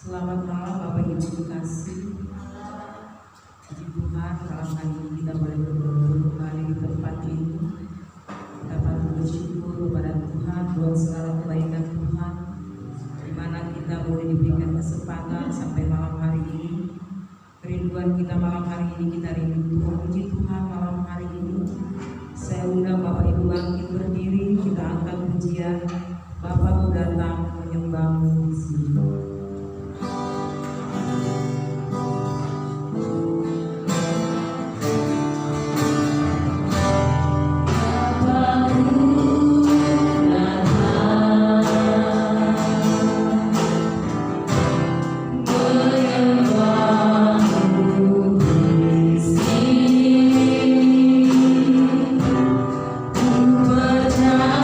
Selamat malam Bapak Ibu dikasih. Puji Tuhan, malam hari ini kita boleh berkumpul kembali di tempat ini. Kita patut bersyukur kepada Tuhan buat segala kebaikan Tuhan, di mana kita boleh diberikan kesempatan sampai malam hari ini. Kerinduan kita malam hari ini, kita rindu Tuhan. Puji Tuhan, malam hari ini saya undang Bapak Ibu bangkit berdiri, kita angkat pujian. Bapakku datang menyembahmu di sini. Percaya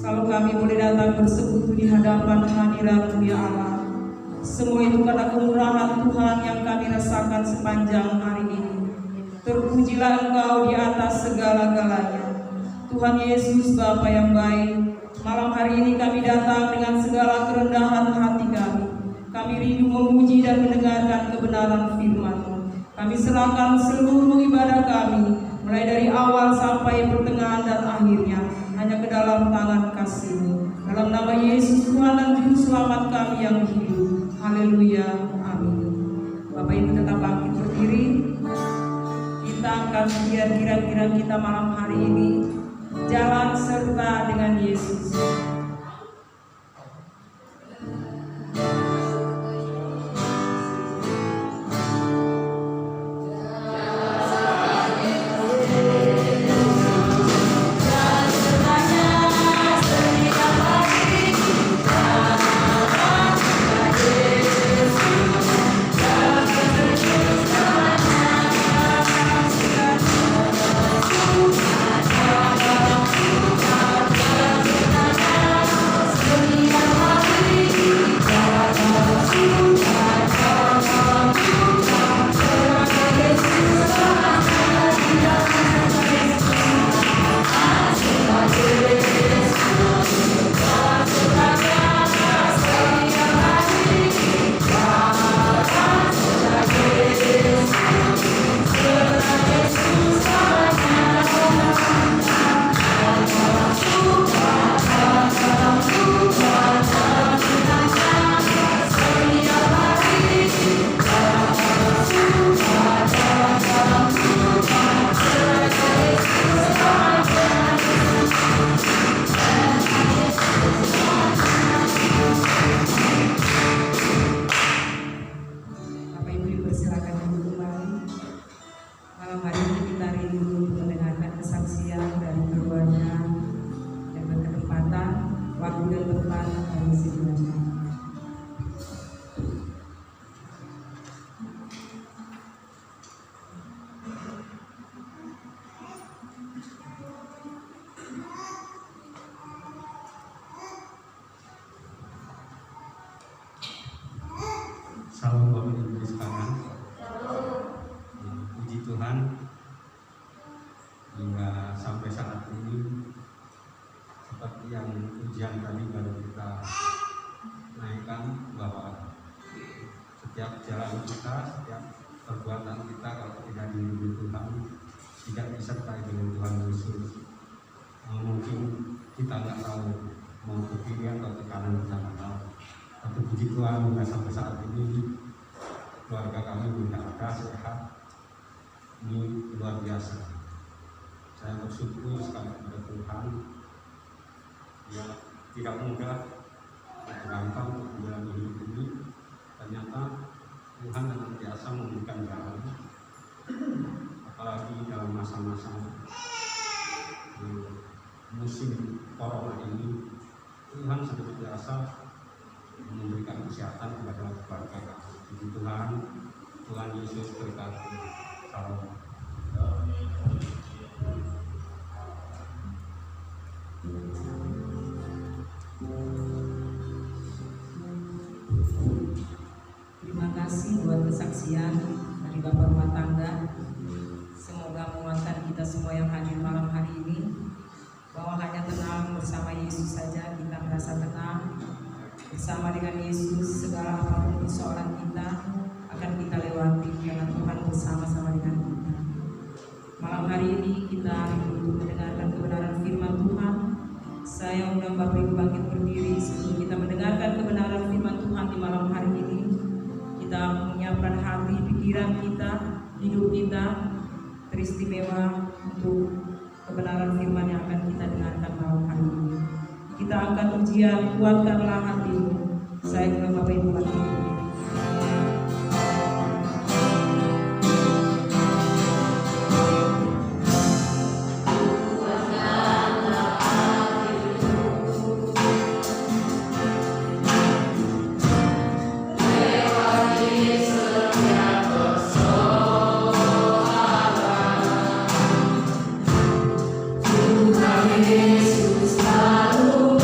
Kalau kami boleh datang bersekutu di hadapan hadirat-Mu ya Allah. Semua itu karena kemurahan Tuhan yang kami rasakan sepanjang hari ini. Terpujilah Engkau di atas segala-galanya. Tuhan Yesus Bapa yang baik, malam hari ini kami datang dengan segala kerendahan hati kami. Kami rindu memuji dan mendengarkan kebenaran firman-Mu. Kami serahkan seluruh ibadah kami, mulai dari awal sampai pertengahan dan akhirnya, hanya ke dalam tangan kasih-Mu. Dalam nama Yesus Tuhan dan Juru Selamat kami yang hidup. Haleluya, amin. Bapak Ibu tetap bangkit berdiri. Kita akan kira-kira kita malam hari ini jalan serta dengan Yesus. Salam Bapak Ibu sekalian. Puji Tuhan, hingga sampai saat ini seperti yang ujian tadi baru kita naikkan, bahwa setiap jalan kita, setiap perbuatan kita kalau tidak diiringi Tuhan, tidak disertai dengan Tuhan Yesus, mungkin kita nggak tahu mau ke kiri atau ke kanan, kita nggak tahu. Tapi puji Tuhan, hingga sampai saat ini keluarga kami tidak ada, sehat. Ini luar biasa. Saya bersyukur sekali kepada Tuhan. Ya, tidak mudah, tidak gampang untuk menjalani hidup ini. Ternyata Tuhan dengan biasa memberikan jalan, apalagi dalam masa-masa musim corona ini. Tuhan seperti biasa memberikan kesehatan kepada keluarga kami. Puji Tuhan, Tuhan Yesus berkati. Salam. Terima kasih buat kesaksian dari Bapak rumah tangga. Semoga menguatkan kita semua yang hadir malam hari ini, bahwa hanya tenang bersama Yesus saja kita merasa tenang. Bersama dengan Yesus, segala apapun persoalan kita akan kita lewati karena Tuhan bersama-sama dengan kita. Malam hari ini kita rindu mendengarkan kebenaran firman Tuhan. Saya undang Bapak Ibu bangkit berdiri sebelum kita mendengarkan kebenaran firman Tuhan di malam hari ini. Kita menyiapkan hati, pikiran kita, hidup kita teristimewa untuk kebenaran firman yang akan kita dengarkan malam hari ini. Kita akan ujian, kuatkanlah hatimu. Saya undang Bapak Ibu bangkit berdiri. Yesus selalu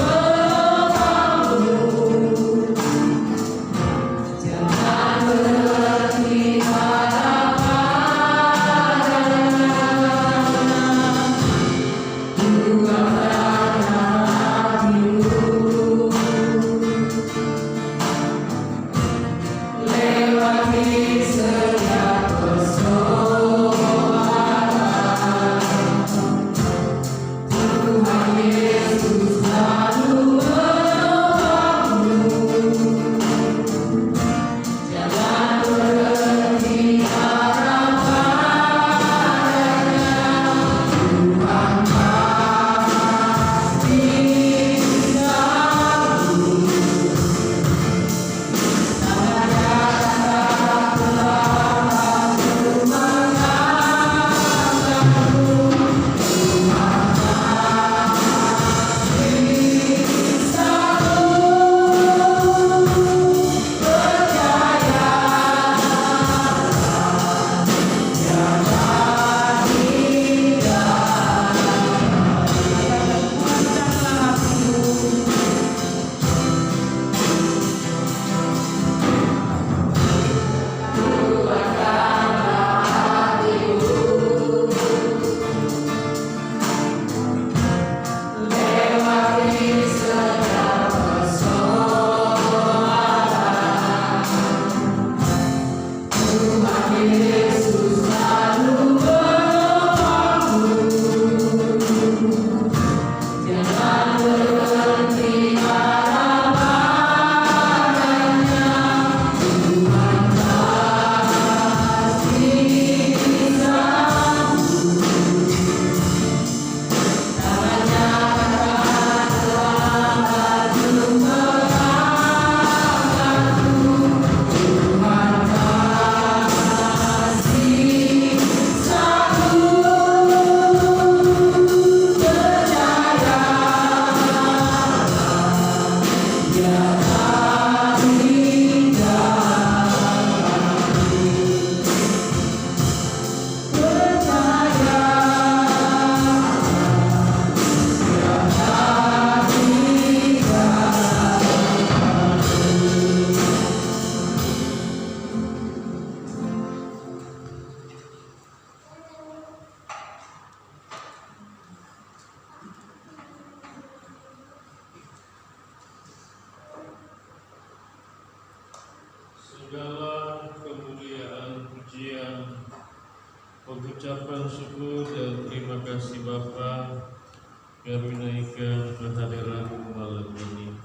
kami naikkan kehadiran malam ini.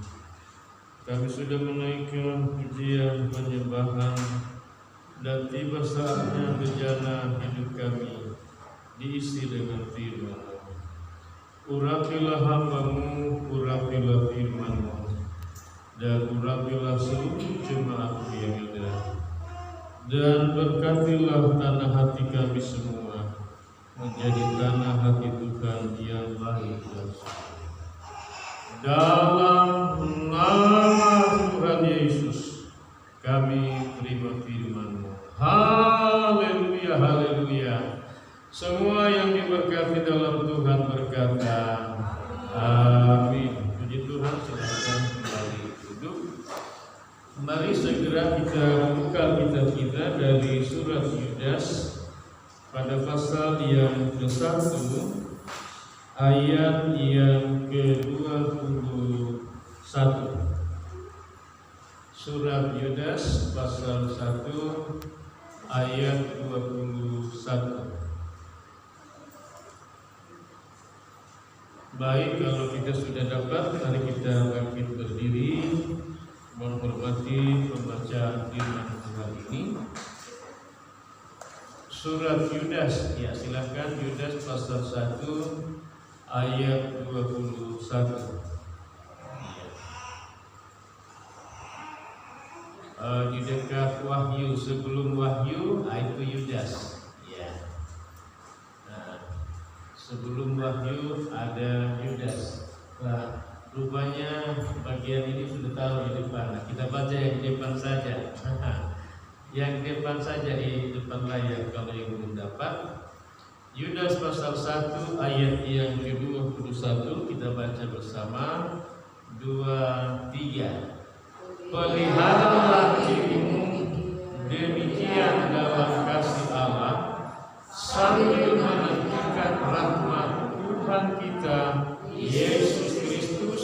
Kami sudah menaikkan pujian penyembahan dan tiba saatnya bejana hidup kami diisi dengan firman-Mu. Urapilah hamba-Mu, urapilah firman-Mu, dan urapilah seluruh jemaat yang ada. Dan berkatilah tanah hati kami semua menjadi tanah hati Tuhan yang baik dan suci. Dalam nama Tuhan Yesus kami terima firman-Mu. Haleluya, haleluya. Semua yang diberkati dalam Tuhan berkata amin. Puji Tuhan, silakan kembali duduk. Mari segera kita buka kitab kita dari surat Yudas pada pasal yang ke-1 ayat yang ke-21. Surat Yudas pasal 1 ayat 21. Baik, kalau kita sudah dapat, mari kita bangkit berdiri menghormati pembacaan firman Tuhan ini. Surat Yudas, ya silakan, Yudas pasal 1 ayat 21. Di dekat Wahyu, sebelum Wahyu itu Yudas. Ya. Nah, sebelum Wahyu ada Yudas. Nah, rupanya bagian ini sudah tahu di depan. Nah, kita baca yang di depan saja. Yang di depan saja, di depan layar kalau yang belum dapat. Yudas pasal 1 ayat yang ke-21 kita baca bersama. 2, 3. Peliharalah dirimu demikian dalam kasih Allah, sambil menantikan rahmat Tuhan kita Yesus Kristus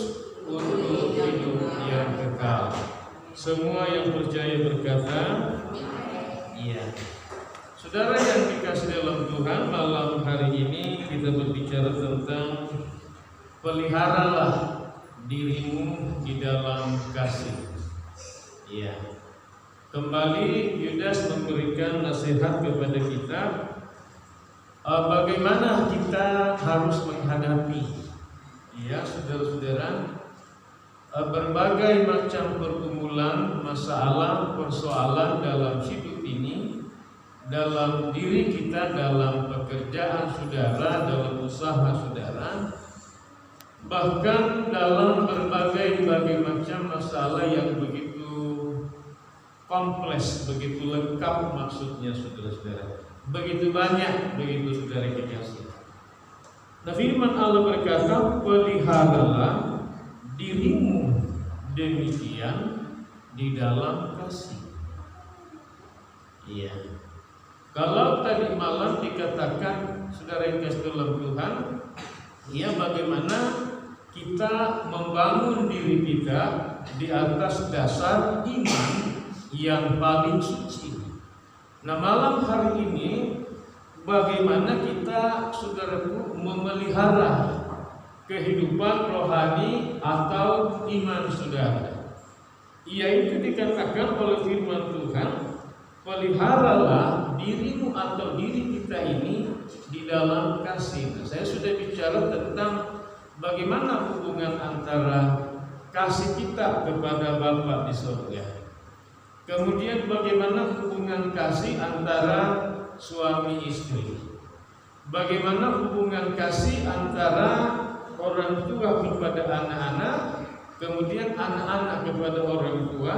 untuk hidup yang kekal. Semua yang percaya berkata iya. Saudara yang dikasih dalam Tuhan, malam hari ini kita berbicara tentang peliharalah dirimu di dalam kasih. Iya. Kembali Yudas memberikan nasihat kepada kita bagaimana kita harus menghadapi, ya saudara-saudara, berbagai macam pergumulan, masalah, persoalan dalam hidup ini, dalam diri kita, dalam pekerjaan saudara, dalam usaha saudara, bahkan dalam berbagai macam masalah yang begitu kompleks, begitu lengkap maksudnya saudara-saudara, begitu banyak, begitu saudara kekasih. Nah, firman Allah berkata, peliharalah dirimu demikian di dalam kasih. Iya. Kalau tadi malam dikatakan saudara yang kasih dalam Tuhan, ya bagaimana kita membangun diri kita di atas dasar iman yang paling suci. Nah, malam hari ini bagaimana kita saudaraku memelihara kehidupan rohani atau iman saudara. Yaitu dikatakan oleh firman Tuhan, peliharalah dirimu atau diri kita ini di dalam kasih. Nah, saya sudah bicara tentang bagaimana hubungan antara kasih kita kepada Bapa di surga. Kemudian bagaimana hubungan kasih antara suami istri. Bagaimana hubungan kasih antara orang tua kepada anak-anak, kemudian anak-anak kepada orang tua,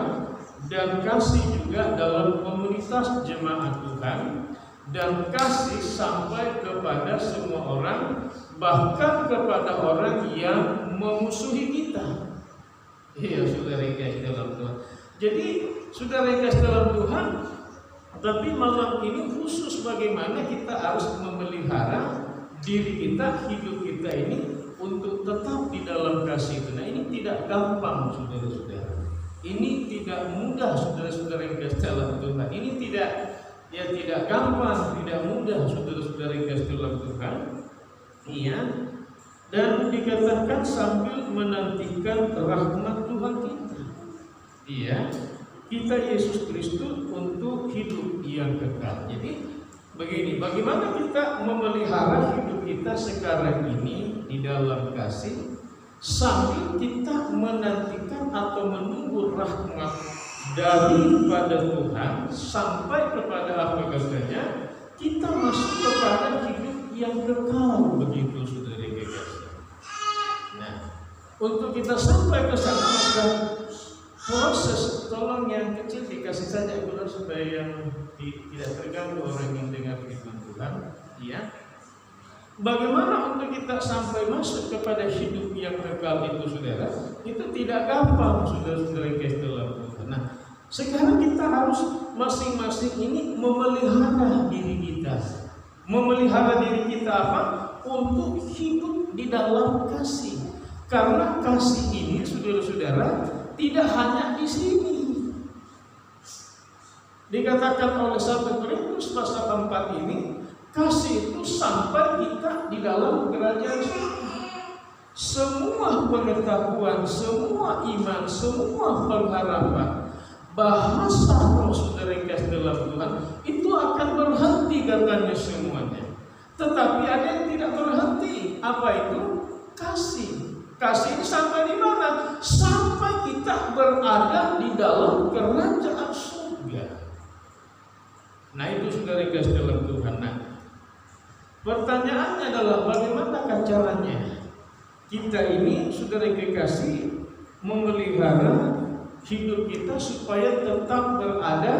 dan kasih juga dalam komunitas jemaat Tuhan, dan kasih sampai kepada semua orang, bahkan kepada orang yang memusuhi kita. Iya, saudara yang kasih dalam Tuhan. Jadi saudara yang kasih dalam Tuhan, tapi malam ini khusus bagaimana kita harus memelihara diri kita, hidup kita ini untuk tetap di dalam kasih itu. Nah, ini tidak gampang saudara-saudara. Ini tidak mudah saudara-saudara yang kasih dalam Tuhan. Ini tidak gampang, tidak mudah saudara-saudara yang kasih dalam Tuhan. Iya. Dan dikatakan sambil menantikan rahmat Tuhan kita. Iya, kita Yesus Kristus untuk hidup yang kekal. Jadi begini, bagaimana kita memelihara hidup kita sekarang ini di dalam kasih sambil kita menantikan atau menunggu rahmat daripada Tuhan sampai kepada apa katanya kita masuk kepada hidup yang kekal, begitu saudara kekasih. Nah, untuk kita sampai ke sana maka proses, tolong yang kecil dikasih saja bulan supaya yang tidak terganggu orang yang dengar firman Tuhan. Ya, bagaimana untuk kita sampai masuk kepada hidup yang kekal itu, saudara? Itu tidak gampang, saudara-saudara yang dalam Tuhan. Nah, sekarang kita harus masing-masing ini memelihara diri kita. Memelihara diri kita apa? Untuk hidup di dalam kasih. Karena kasih ini, saudara-saudara, tidak hanya di sini. Dikatakan oleh 1 Korintus pasal 4 ini, kasih itu sampai kita di dalam kerajaan surga. Semua pengetahuan, semua iman, semua pengharapan, bahasa roh saudara yang kasih dalam Tuhan itu akan berhenti katanya semuanya. Tetapi ada yang tidak berhenti. Apa itu? Kasih. Kasih ini sampai di mana? Sampai kita berada di dalam kerajaan surga. Nah, itu saudara yang kasih dalam Tuhan. Nah, pertanyaannya adalah bagaimana caranya kita ini saudara yang kekasih memelihara hidup kita supaya tetap berada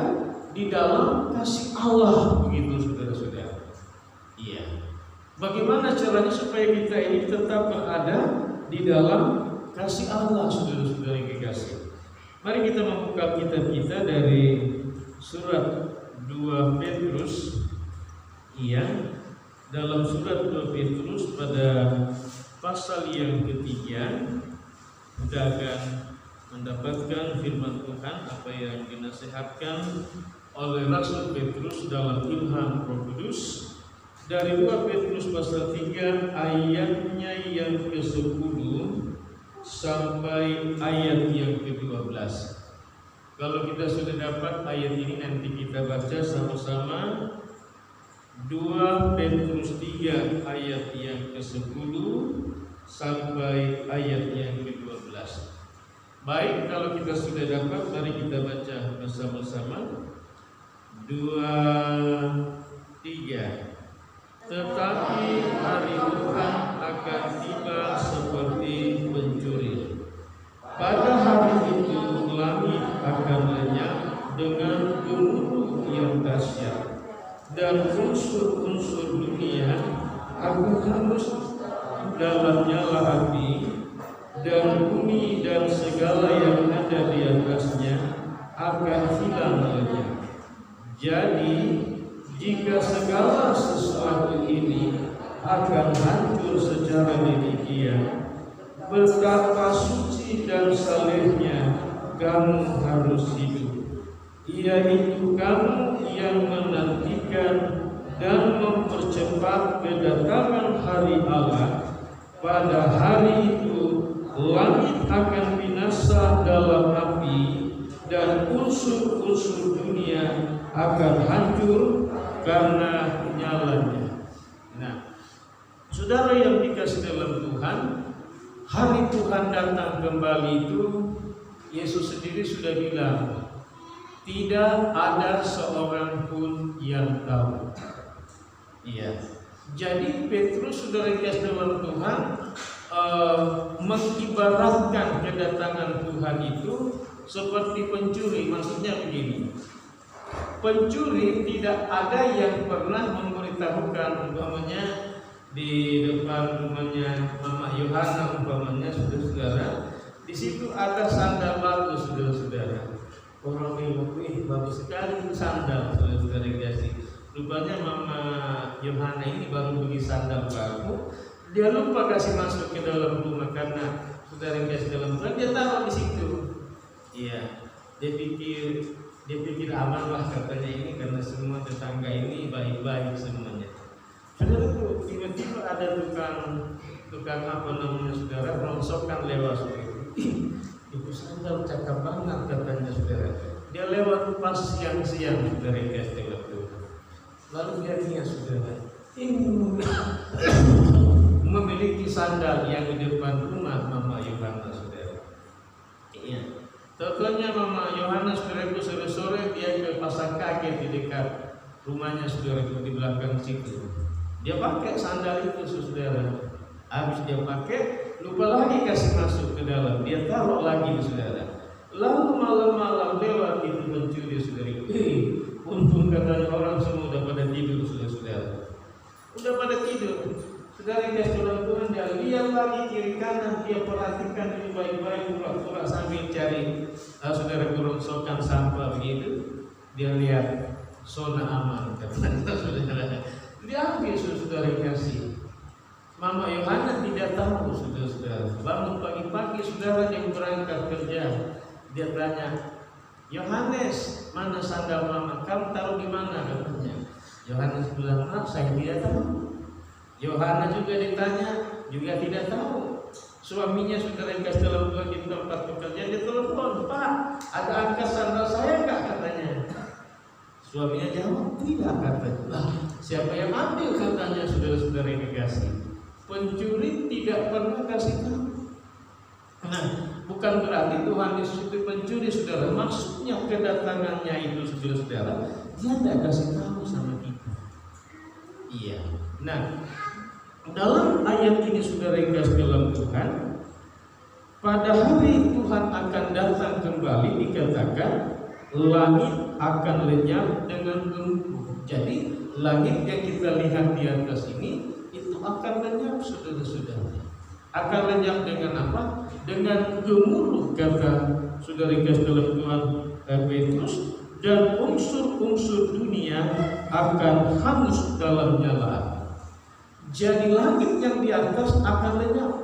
di dalam kasih Allah, begitu saudara-saudara. Iya. Bagaimana caranya supaya kita ini tetap berada di dalam kasih Allah, saudara-saudara yang kekasih? Mari kita membuka kitab kita dari surat 2 Petrus. Iya, dalam surat 2 Petrus pada pasal yang ketiga kita akan mendapatkan firman Tuhan apa yang dinasihatkan oleh Rasul Petrus dalam ilham Roh Kudus dari 2 Petrus pasal 3 ayatnya yang ke-10 sampai ayat yang ke-12. Kalau kita sudah dapat ayat ini nanti kita baca sama-sama. 2 Petrus 3 ayat yang ke-10 sampai ayat yang ke-12. Baik, kalau kita sudah dapat, mari kita baca bersama-sama. 2, 3. Tetapi hari Tuhan akan tiba seperti pencuri. Pada hari itu langit akan lenyap dengan gemuruh yang dahsyat, dan unsur-unsur dunia akan hangus dalam nyala api, dan bumi dan segala yang ada di atasnya akan hilang lenyap. Jadi jika segala sesuatu ini akan hancur secara demikian, betapa suci dan salehnya kamu harus hidup, yaitu kamu yang menantikan dan mempercepat kedatangan hari Allah. Pada hari itu langit akan binasa dalam api, dan unsur-unsur dunia akan hancur karena nyalanya. Nah, saudara yang dikasih dalam Tuhan, hari Tuhan datang kembali itu Yesus sendiri sudah bilang, tidak ada seorang pun yang tahu. Iya. Jadi Petrus saudara dikasih dalam Tuhan mengibaratkan kedatangan Tuhan itu seperti pencuri. Maksudnya begini, pencuri tidak ada yang pernah memberitahukan umpamanya di depan rumahnya Mama Yohana umpamanya saudara-saudara, di situ ada sandal bagus saudara-saudara. Orang bilang, bagus sekali itu sandal saudara-saudara yang kasih. Rupanya Mama Yohana ini baru beli sandal baru, dia lupa kasih masuk ke dalam rumah karena saudara yang kasih dalam rumah dia taruh di situ. Iya, dia pikir aman lah katanya ini karena semua tetangga ini baik-baik semuanya. Saudara tuh tiba-tiba ada tukang tukang apa namanya saudara, rongsokan lewat itu. Ibu sandal cakep banget katanya saudara. Dia lewat pas siang-siang dari kasih waktu. Lalu dia lihat saudara, ini memiliki sandal yang di depan rumah Mama Yohana saudara. Iya. Tentunya Mama Yohana saudara itu sore-sore dia ke pasar kaget di dekat rumahnya saudara itu di belakang situ. Dia pakai sandal itu saudara. Habis dia pakai, lupa lagi kasih masuk ke dalam. Dia taruh lagi saudara. Lalu malam-malam lewat itu mencuri saudara. Untung katanya orang semua udah pada tidur saudara. Udah pada tidur. Saudara kasih Tuhan dia lihat lagi kiri kanan, dia perhatikan ini baik-baik, pura-pura sambil cari saudara rongsokan sampah begitu. Dia lihat zona aman katanya saudara. Dia ambil saudara kasih. Mama Yohana tidak tahu saudara. Bangun pagi-pagi saudara yang berangkat kerja, dia tanya, Yohanes, mana sandal mama? Kamu taruh di mana katanya? Yohanes bilang, maaf saya tidak tahu. Yohana juga ditanya, juga tidak tahu. Suaminya saudara yang kasih dalam Tuhan di tempat bekerja, dia telepon, Pak, ada angka sandal saya enggak katanya? Suaminya jawab, tidak katanya. Lah, siapa yang ambil katanya saudara-saudara yang dikasih? Pencuri tidak pernah kasih tahu. Nah, bukan berarti Tuhan Yesus itu pencuri saudara. Maksudnya kedatangannya itu saudara-saudara, dia tidak kasih tahu sama kita. Iya. Nah, dalam ayat ini saudara yang kasih dalam Tuhan, pada hari Tuhan akan datang kembali dikatakan langit akan lenyap dengan gemuruh. Jadi langit yang kita lihat di atas ini itu akan lenyap saudara-saudara. Akan lenyap dengan apa? Dengan gemuruh kata saudara kasih dalam Tuhan Petrus, dan unsur-unsur dunia akan hangus dalam nyala api. Jadi langit yang di atas akan lenyap.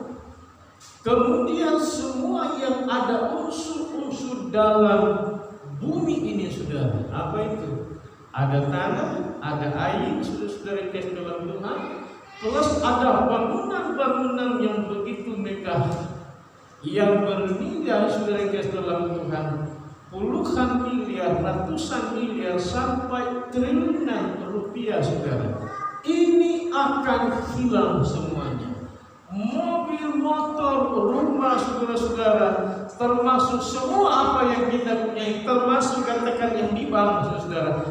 Kemudian semua yang ada unsur-unsur dalam bumi ini saudara, apa itu? Ada tanah, ada air, saudara-saudara kasih dalam Tuhan. Plus ada bangunan-bangunan yang begitu megah, yang bernilai saudara kasih dalam Tuhan puluhan miliar, ratusan miliar, sampai triliunan rupiah saudara. Ini akan hilang semuanya. Mobil, motor, rumah saudara-saudara, termasuk semua apa yang kita punya, termasuk katakan yang di bank saudara,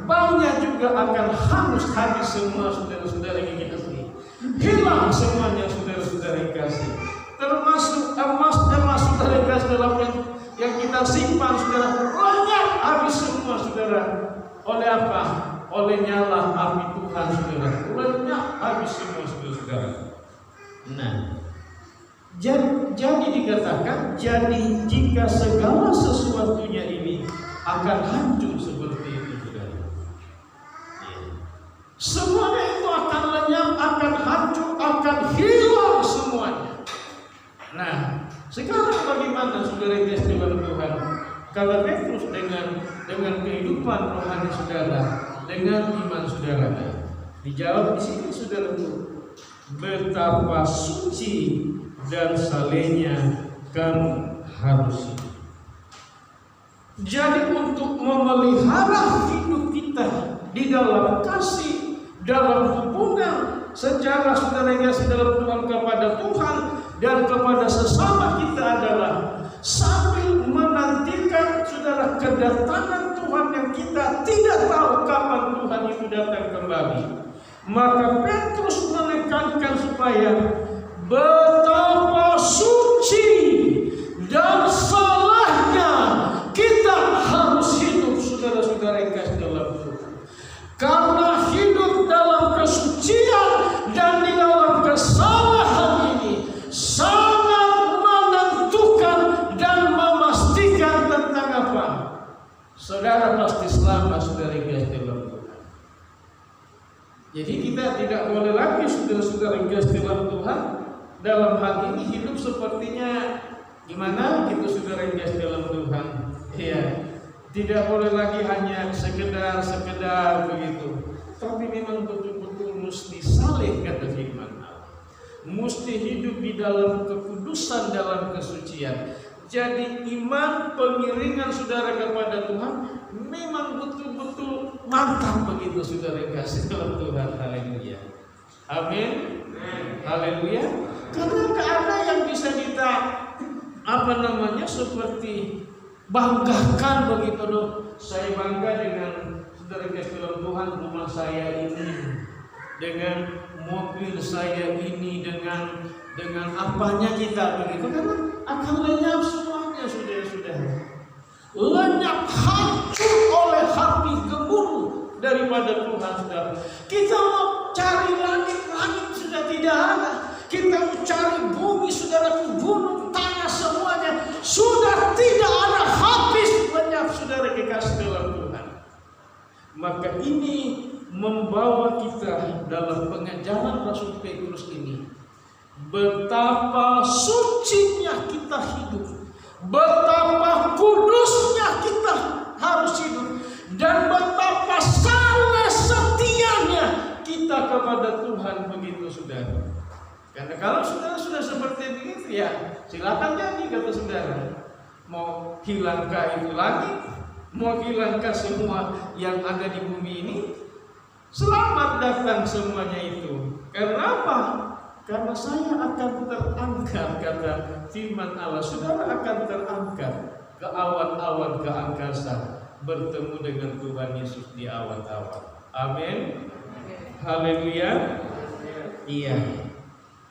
banknya juga akan hangus habis semua saudara-saudara yang kita punya. Hilang semuanya saudara-saudara yang kasih. Termasuk emas saudara yang kasih dalam yang kita simpan saudara, lenyap habis semua saudara. Oleh apa? Oleh nyala api Tuhan saudara, lenyap habis semua saudara-saudara. Nah, jadi dikatakan, jadi jika segala sesuatunya ini akan hancur seperti itu saudara. Semuanya itu akan lenyap, akan hancur, akan hilang semuanya. Nah, sekarang bagaimana saudara yang kasih dalam Tuhan? Kata Petrus dengan kehidupan rohani saudara, dengan iman saudara. Dijawab di sini saudara itu, betapa suci dan salehnya kamu harus hidup. Jadi untuk memelihara hidup kita di dalam kasih, dalam hubungan secara saudara yang kasih dalam Tuhan kepada Tuhan dan kepada sesama kita adalah sambil menantikan saudara kedatangan Tuhan yang kita tidak tahu kapan Tuhan itu datang kembali. Maka Petrus menekankan supaya betapa suci dan salehnya kita harus hidup saudara-saudara yang kasih dalam Tuhan. Karena hidup dalam kesucian dan di dalam kesalahan ini sangat menentukan dan memastikan tentang apa? Saudara pasti selamat saudara yang kasih dalam Tuhan. Jadi kita tidak boleh lagi saudara-saudara yang kasih dalam Tuhan dalam hal ini hidup sepertinya gimana gitu saudara yang kasih dalam Tuhan. Ya, tidak boleh lagi hanya sekedar begitu. Tapi memang betul-betul mesti saleh kata firman Allah. mesti hidup di dalam kekudusan, dalam kesucian. Jadi iman pengiringan saudara kepada Tuhan memang betul-betul mantap begitu saudara yang kasih dalam Tuhan. Haleluya. Amin. Haleluya. Karena gak ada yang bisa kita seperti banggakan begitu loh. Saya bangga dengan saudara kasih dalam Tuhan, rumah saya ini, dengan mobil saya ini, dengan apanya kita begitu, karena akan lenyap semuanya sudah lenyap, hancur oleh api gemuruh daripada Tuhan. Saudara, kita mau cari langit sudah tidak ada. Kita mau cari bumi, saudara, gunung, tanah, semuanya sudah tidak ada, habis, lenyap saudara kekasih dalam Tuhan. Maka ini membawa kita dalam pengajaran Rasul Petrus ini, betapa sucinya kita hidup, betapa kudusnya kita harus hidup, dan betapa salah setianya kita kepada Tuhan begitu saudara. Karena kalau saudara sudah seperti begitu, ya silakan jadi kata saudara. Mau hilangkah itu langit, mau hilangkah semua yang ada di bumi ini, selamat datang semuanya itu. Karena apa? Karena saya akan terangkat, kata firman Allah. Saudara akan terangkat ke awan-awan, ke angkasa, bertemu dengan Tuhan Yesus di awan-awan. Amin. Haleluya. Iya.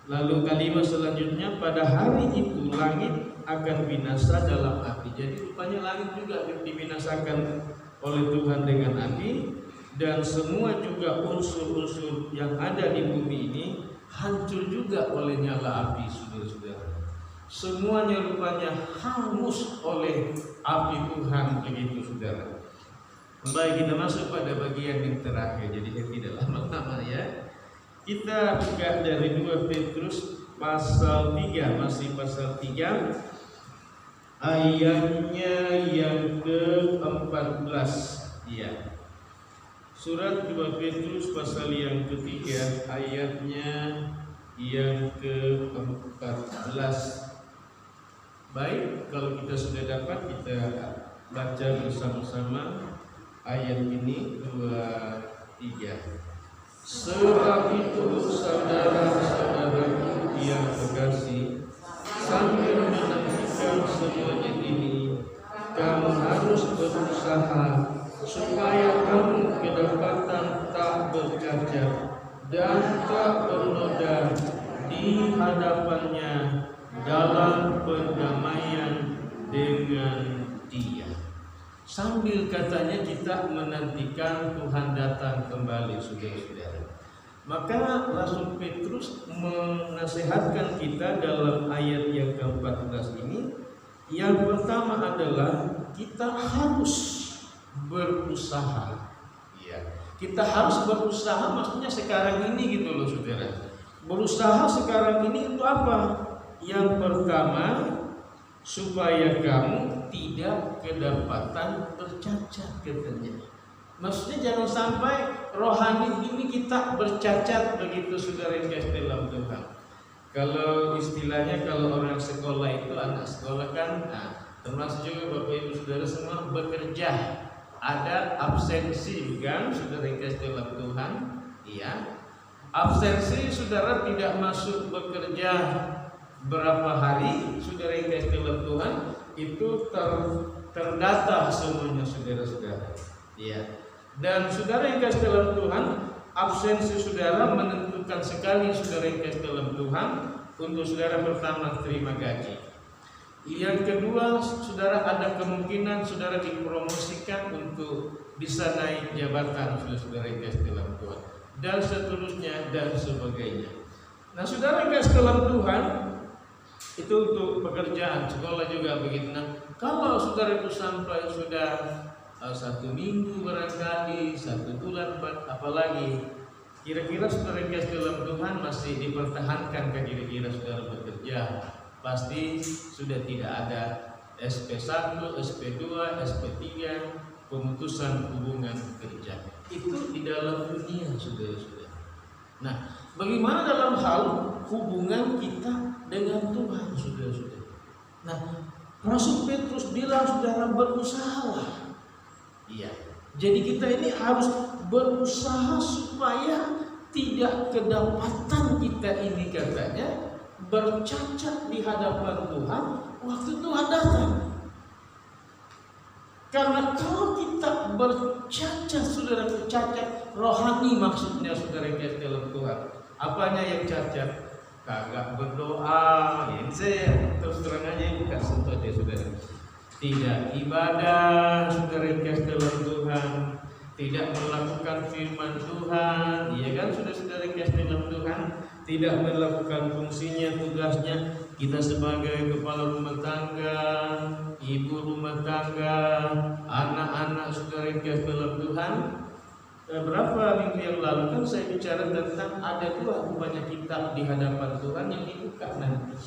Lalu kalimat selanjutnya, pada hari itu langit akan binasa dalam api. Jadi rupanya langit juga dibinasakan oleh Tuhan dengan api, dan semua juga unsur-unsur yang ada di bumi ini hancur juga oleh nyala api, saudara-saudara. Semuanya rupanya hangus oleh api Tuhan begitu saudara. Baik, kita masuk pada bagian yang terakhir. Jadi tidak lama-lama ya. Kita buka dari 2 Petrus pasal 3, masih pasal 3 ayatnya yang ke-14. Iya. Surat 2 Petrus pasal yang ketiga ayatnya yang ke-14. Baik, kalau kita sudah dapat, kita baca bersama-sama ayat ini 2-3. Sebab itu saudara-saudaraku yang terkasih, sambil menantikan semuanya ini, kamu harus berusaha supaya kamu kedapatan tak bercacat dan tak bernoda di hadapannya dalam perdamaian dengan Dia. Sambil katanya kita menantikan Tuhan datang kembali, saudara-saudara. Maka Rasul Petrus menasihatkan kita dalam ayat yang ke-14 ini. Yang pertama adalah kita harus berusaha. Ya, kita harus berusaha, maksudnya sekarang ini gitu loh saudara. Berusaha sekarang ini itu apa? Yang pertama, supaya kamu tidak kedapatan bercacat katanya. Maksudnya jangan sampai rohani ini kita bercacat begitu saudara yang kasih dalam Tuhan. Kalau istilahnya, kalau orang sekolah itu, anak sekolah kan, termasuk juga Bapak Ibu Saudara semua bekerja, ada absensi kan saudara yang kasih dalam Tuhan. Iya, absensi saudara tidak masuk bekerja berapa hari, saudara yang kasih dalam Tuhan, itu terdata semuanya saudara-saudara. Iya. Dan saudara yang kasih dalam Tuhan, absensi saudara menentukan sekali saudara yang kasih dalam Tuhan. Untuk saudara pertama terima gaji. Yang kedua, saudara ada kemungkinan saudara dipromosikan untuk bisa naik jabatan, saudara yang kasih dalam Tuhan, dan seterusnya dan sebagainya. Nah, saudara yang kasih dalam Tuhan, itu untuk pekerjaan, sekolah juga begitu. Nah, kalau saudara itu sampai sudah 1 minggu barangkali, 1 bulan, apalagi kira-kira saudara yang kasih dalam Tuhan masih dipertahankan kan kira-kira saudara bekerja, pasti sudah tidak ada SP1, SP2, SP3, pemutusan hubungan kerja. Itu di dalam dunia saudara-saudara. Nah, Bagaimana dalam hal hubungan kita dengan Tuhan, saudara-saudara? Nah, Rasul Petrus bilang, saudara, berusahalah. Iya. Jadi kita ini harus berusaha supaya tidak kedapatan kita ini, katanya, bercacat di hadapan Tuhan waktu Tuhan datang. Karena kalau kita bercacat, saudara, cacat rohani maksudnya, saudara, dalam Tuhan. Apanya yang cacat? Kagak berdoa, yang saya terus terang aja bukan sentuh ya, saudara. Tidak ibadah, saudara, dalam Tuhan. Tidak melakukan firman Tuhan, iya kan, saudara-saudara dalam Tuhan. Tidak melakukan fungsinya, tugasnya. Kita sebagai kepala rumah tangga, ibu rumah tangga, anak-anak, saudara, dalam Tuhan. Berapa minggu yang lalu kan saya bicara tentang ada 2 rupanya kitab di hadapan Tuhan yang dibuka nanti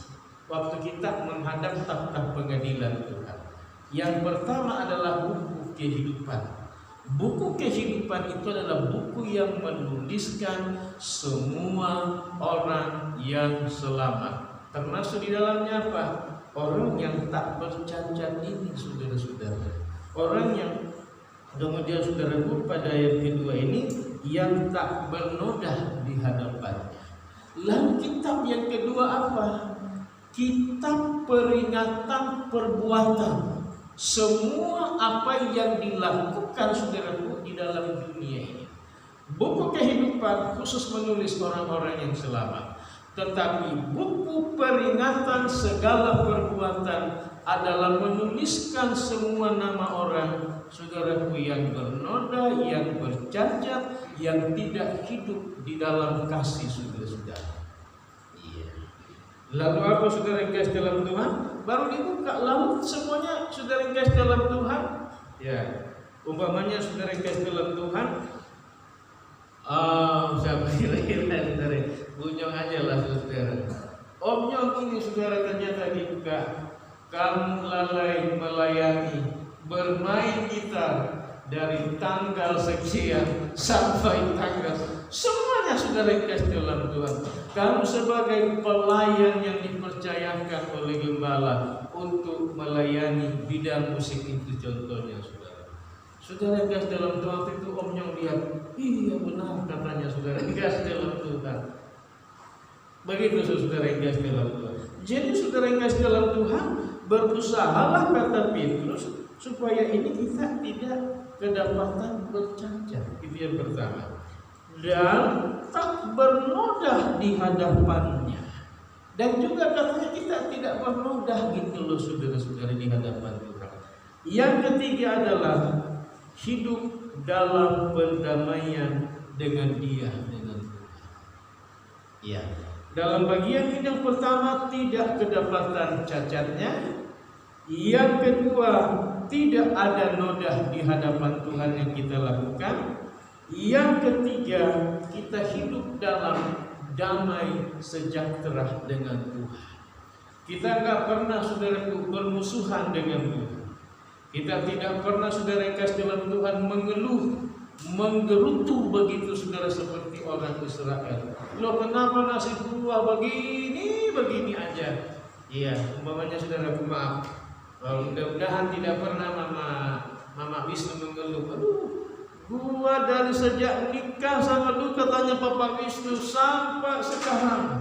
waktu kita menghadap tahta pengadilan Tuhan. Yang pertama adalah buku kehidupan. Buku kehidupan itu adalah buku yang menuliskan semua orang yang selamat. Termasuk di dalamnya apa? Orang yang tak bercacat ini, saudara-saudara. Orang yang kemudian, saudaraku, pada ayat kedua ini, yang tak bernodah di hadapannya. Lalu kitab yang kedua apa? Kitab peringatan perbuatan. Semua apa yang dilakukan, saudaraku, di dalam dunia ini. Buku kehidupan khusus menulis orang-orang yang selamat. Tetapi buku peringatan segala perbuatan adalah menuliskan semua nama orang, saudaraku, yang bernoda, yang bercacat, yang tidak hidup di dalam kasih, saudara-saudara. Iya. Lalu apa, saudara yang kasih dalam Tuhan? Baru dibuka, lalu semuanya, saudara yang kasih dalam Tuhan. Ya, umpamanya, saudara yang kasih dalam Tuhan. Siapa kira-kira, saudara? Bunyong aja lah, saudara. Om Nyong ini, saudara, ternyata dibuka. Kamu lalai melayani, bermain gitar dari tanggal sekian sampai tanggal, semuanya, saudara, kasih dalam Tuhan. Kamu sebagai pelayan yang dipercayakan oleh gembala untuk melayani bidang musik itu, contohnya, saudara. Saudara kasih dalam Tuhan itu, Om Nyong lihat, iya benar katanya, saudara kasih dalam Tuhan. Begitu, saudara kasih dalam Tuhan. Jadi, saudara kasih dalam Tuhan, berusahalah, kata Petrus, supaya ini kita tidak kedapatan bercacat. Itu yang pertama. Dan tak bernodah di hadapannya. Dan juga katanya kita tidak bernodah gitu loh, saudara-saudara, di hadapan Tuhan. Yang ketiga adalah hidup dalam perdamaian dengan Dia, dengan Tuhan. Ya. Dalam bagian ini yang pertama tidak kedapatan cacatnya. Yang kedua, tidak ada nodah di hadapan Tuhan yang kita lakukan. Yang ketiga, kita hidup dalam damai sejahtera dengan Tuhan. Kita nggak pernah, saudaraku, bermusuhan dengan Tuhan. Kita tidak pernah, saudara, kasih dalam Tuhan, mengeluh, menggerutu begitu, saudara, seperti orang Israel. Loh, kenapa nasi buah begini aja? Iya, umpamanya, saudaraku, maaf. Mudah-mudahan tidak pernah Mama Wisnu mengeluh. Aduh, gua dari sejak nikah sama lu, katanya Papa Wisnu, sampai sekarang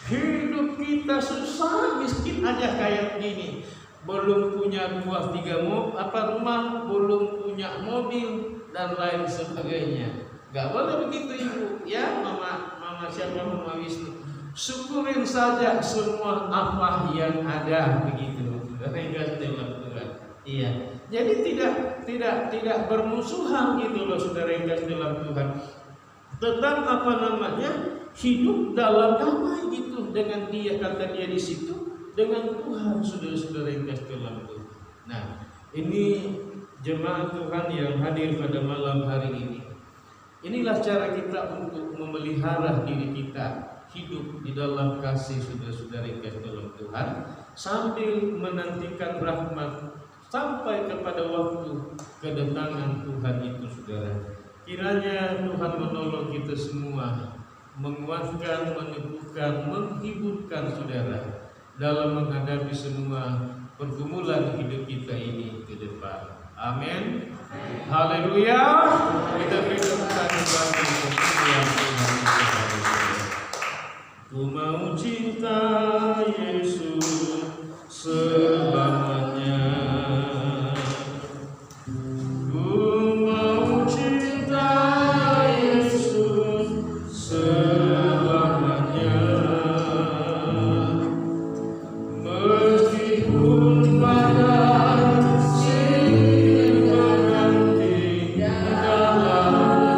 hidup kita susah, miskin aja kayak gini. Belum punya 2-3 rumah, belum punya mobil dan lain sebagainya. Gak boleh begitu, Ibu. Ya, Mama siapa, Mama Wisnu. Syukurin saja semua apa yang ada, begitu. Iya. Jadi tidak bermusuhan gitu loh, saudara yang kasih dalam Tuhan. Tetap hidup dalam damai gitu dengan Dia, kata Dia di situ, dengan Tuhan, saudara-saudara yang kasih dalam Tuhan. Nah, ini jemaat Tuhan yang hadir pada malam hari ini. Inilah cara kita untuk memelihara diri kita hidup di dalam kasih, saudara-saudara yang kasih dalam Tuhan, sambil menantikan rahmat sampai kepada waktu kedatangan Tuhan itu, saudara. Kiranya Tuhan menolong kita semua menguatkan, meneguhkan, menghiburkan saudara dalam menghadapi semua pergumulan hidup kita ini ke depan. Amin. Haleluya. Kita beri tepuk tangan bagi Tuhan. Ku mau cinta Yesus selamanya. Ku mau cinta Yesus selamanya. Meskipun badai silih berganti dalam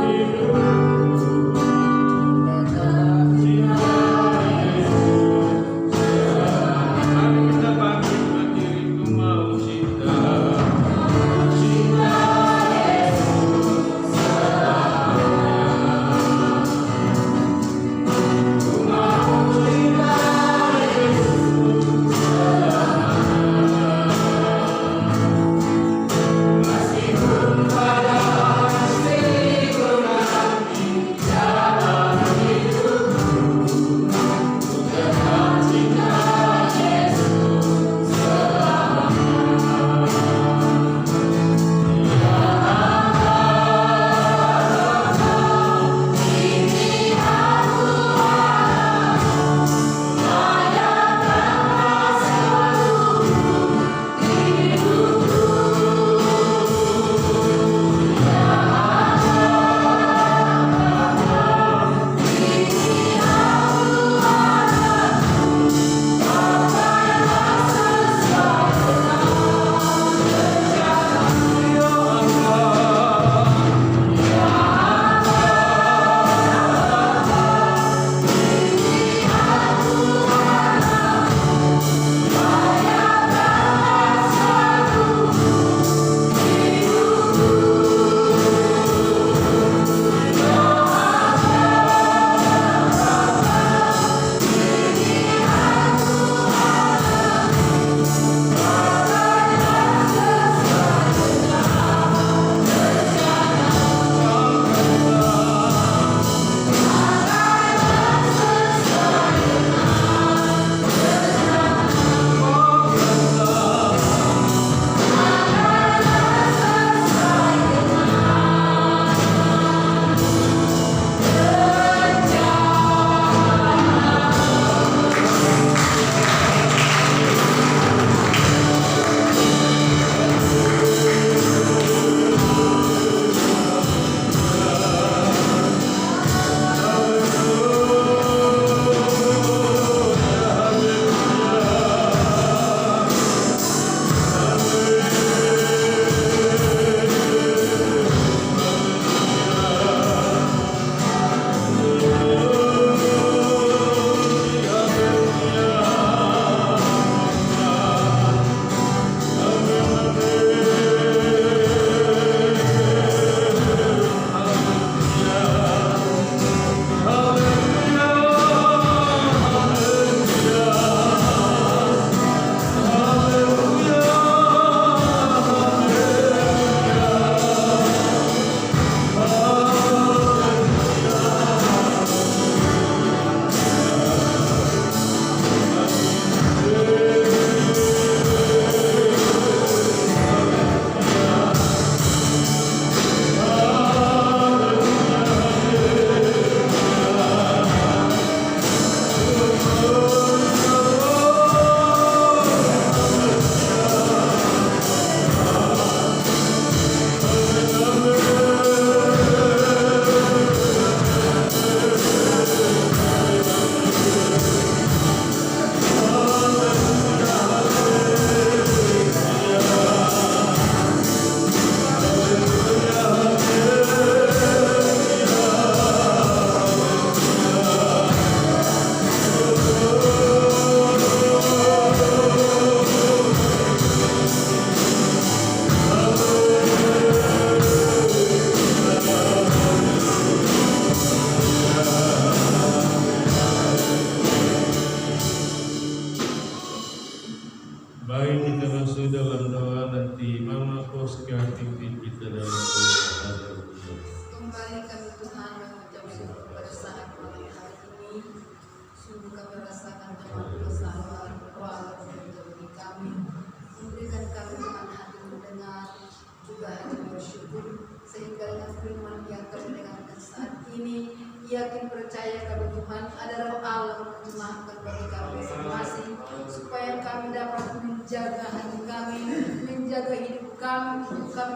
juga hanya bersyukur sehingga dengan firman yang kami dengarkan saat ini yakin percaya kepada Tuhan ada roh Allah menerjemahkan bagi kami masing-masing supaya kami dapat menjaga hati kami, menjaga hidup kami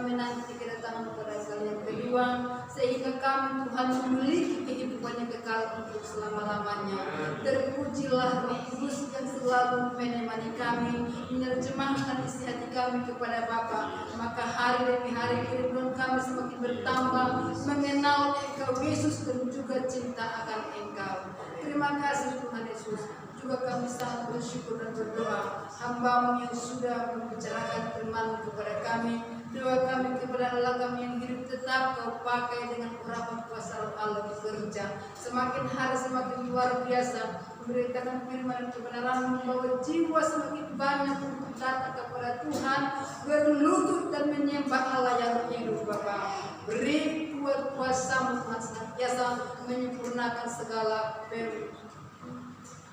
menanti kedatangan pada kali yang kedua sehingga kami Tuhan memiliki kehidupan yang kekal untuk selama-lamanya. Terpujilah Roh Kudus yang selalu menemani kami, menerjemahkan isi hati kami kepada Bapa, maka hari demi hari kehidupan kami semakin bertambah mengenal Engkau Yesus dan juga cinta akan Engkau. Terima kasih Tuhan Yesus. Juga kami sangat bersyukur dan berdoa hamba-Mu yang sudah membicarakan firman kepada kami. Doa kami kepada Allah kami yang hidup tetap Kau pakai dengan urapan kuasa Roh Allah bekerja semakin hari semakin luar biasa memberitakan firman dan kebenaran membawa jiwa semakin banyak untuk datang kepada Tuhan berlutut dan menyembah Allah yang hidup Bapa. Beri kuat kuasa-Mu Tuhan senantiasa menyempurnakan segala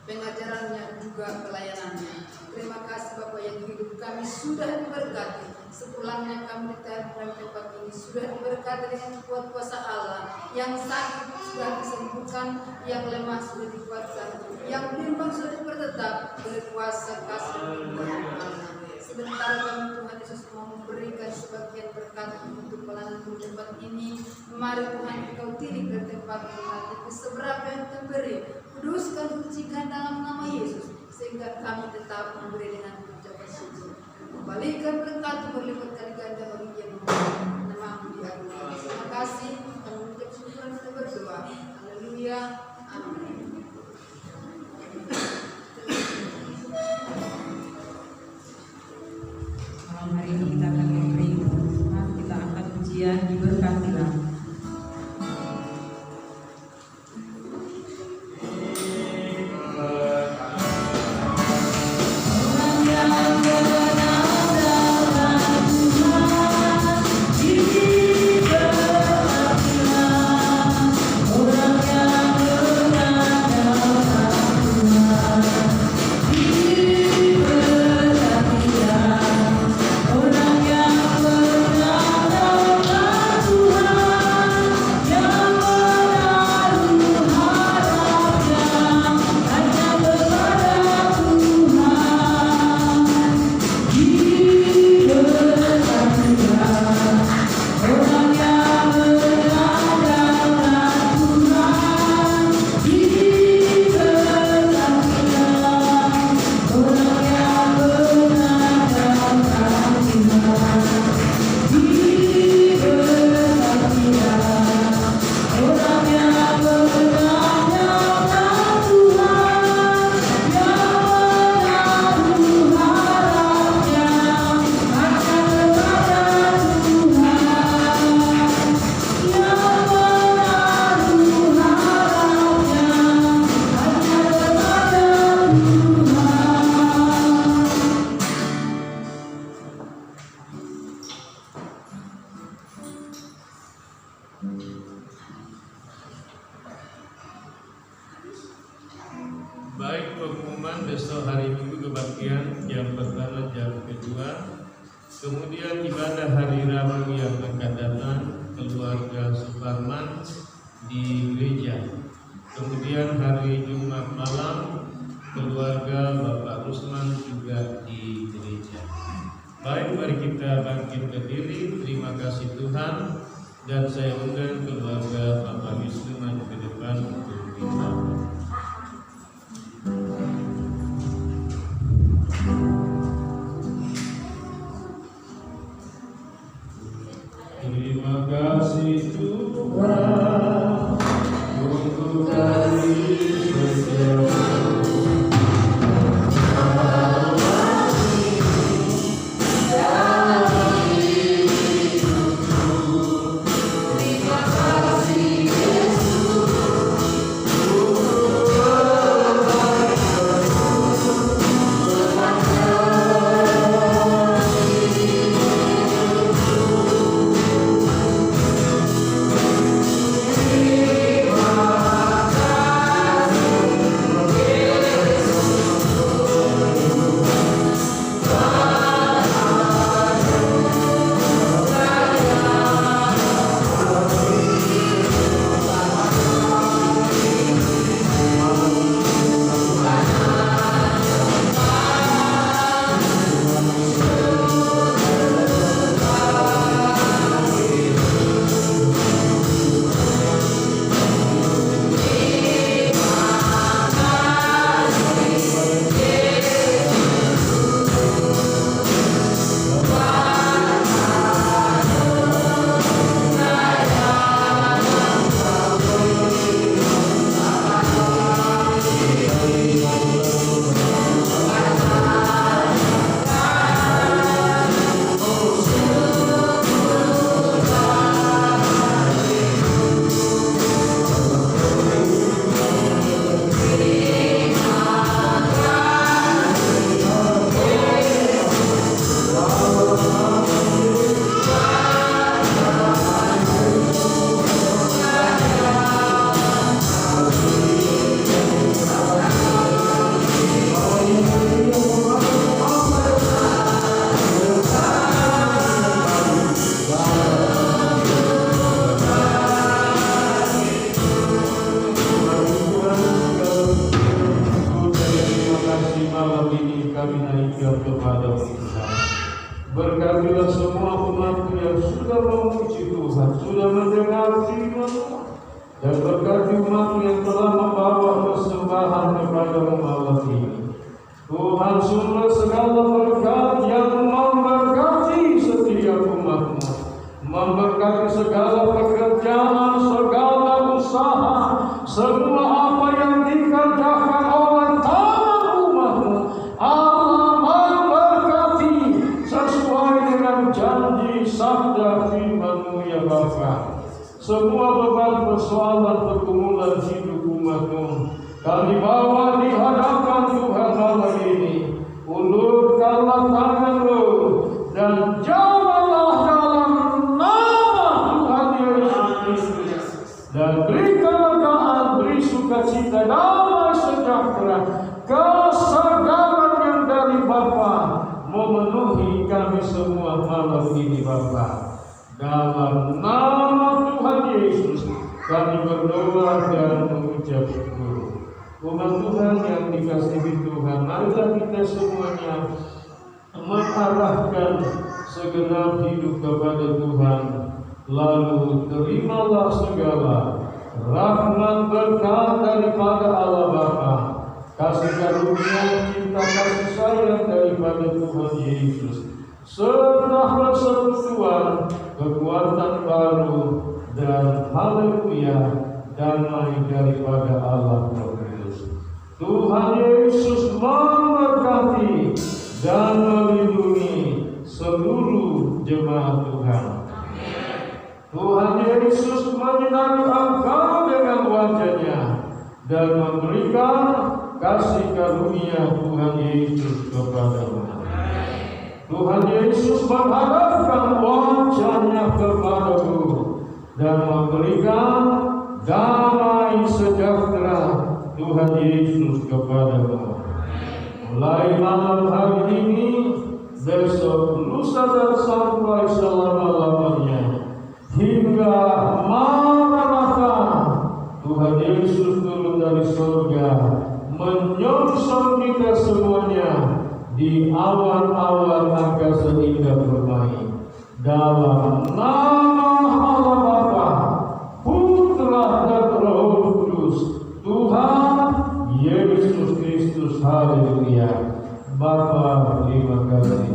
pengajarannya juga pelayanannya. Terima kasih Bapak yang hidup kami sudah diberkati. Sepulangnya kami dalam tempat ini sudah diberkati dengan kuat kuasa Allah. Yang sakit sudah disembuhkan, yang lemah sudah dikuatkan, yang bimbang sudah dipertetap berkuasa kasih Allah. Sebentar kami Tuhan Yesus mau memberikan sebagian berkat untuk pelayanan di tempat ini. Mari Tuhan Engkau tilik dari tempat Tuhan itu seberapa yang memberi. Kuduskan sucikan dalam nama Yesus sehingga kami tetap memberi dengan ucapan syukur. Kembalikan berkat berlipat kali ganda bagi yang nama-Mu diagungkan. Terima kasih. Kami mengucap syukur dan berdoa. Haleluya. Amin. Malam hari ini kita akan memberi Tuhan, kita akan ujian diberkatilah. Baik, pengumuman besok hari Minggu kebaktian jam pertama jam kedua. Kemudian ibadah hari Rabu yang akan datang keluarga Suparman di gereja. Kemudian hari Jumat malam keluarga Bapak Rusman juga di gereja. Baik, mari kita bangkit berdiri. Terima kasih Tuhan. Dan saya undang keluarga Bapak Wisnu maju ke depan untuk didoakan. Terima kasih Tuhan untuk kasih setiamu. Berkatilah semua umat yang sudah memuji Tuhan, sudah mendengar firman-Mu, dan berkati umat yang telah membawa persembahan kepada-Mu malam ini. Tuhan, sumber segala berkat yang memberkati setiap umat-Mu, memberkati segala pekerjaan, segala usaha, semua apa yang dikerjakan oleh tangan umat-Mu. Allah memberkati sesuai dengan janji sabda firman-Mu ya Bapa. Semua beban persoalan pergumulan hidup umat-Mu kami bawa di hadapan Tuhan malam ini. Ulurkanlah tangan-Mu dan jawablah dalam nama Tuhan Yesus Kristus, dan beri kemegahan, beri sukacita, damai sejahtera, kesegaran yang dari Bapa memenuhi kami semua malam ini Bapa. Dalam nama Tuhan Yesus kami berdoa dan mengucap syukur. Umat Tuhan yang dikasihi Tuhan, marilah kita semuanya mengarahkan segenap hidup kepada Tuhan. Lalu terimalah segala rahmat berkat daripada Allah Bapa, kasih karunia, cinta kasih sayang daripada Tuhan Yesus, serta persekutuan, kekuatan baru, dan haleluya, damai daripada Allah Bapa. Tuhan Yesus memberkati dan melindungi seluruh jemaat Tuhan. Tuhan Yesus menyinari engkau dengan wajah-Nya dan memberikan kasih karunia Tuhan Yesus kepadamu. Tuhan Yesus menghadapkan wajah-Nya kepadamu dan memberikan damai sejahtera Tuhan Yesus kepadamu. Mulai malam hari ini, besok, lusa dan sampai selama-lamanya, hingga Maranatha, Tuhan Yesus turun dari surga, menyongsong kita semuanya di awan-awan angkasa indah bermain. Dalam nama Allah Bapa, Putra dan Roh Kudus, Tuhan Yesus Kristus, haleluya. Bapa, terima kasih.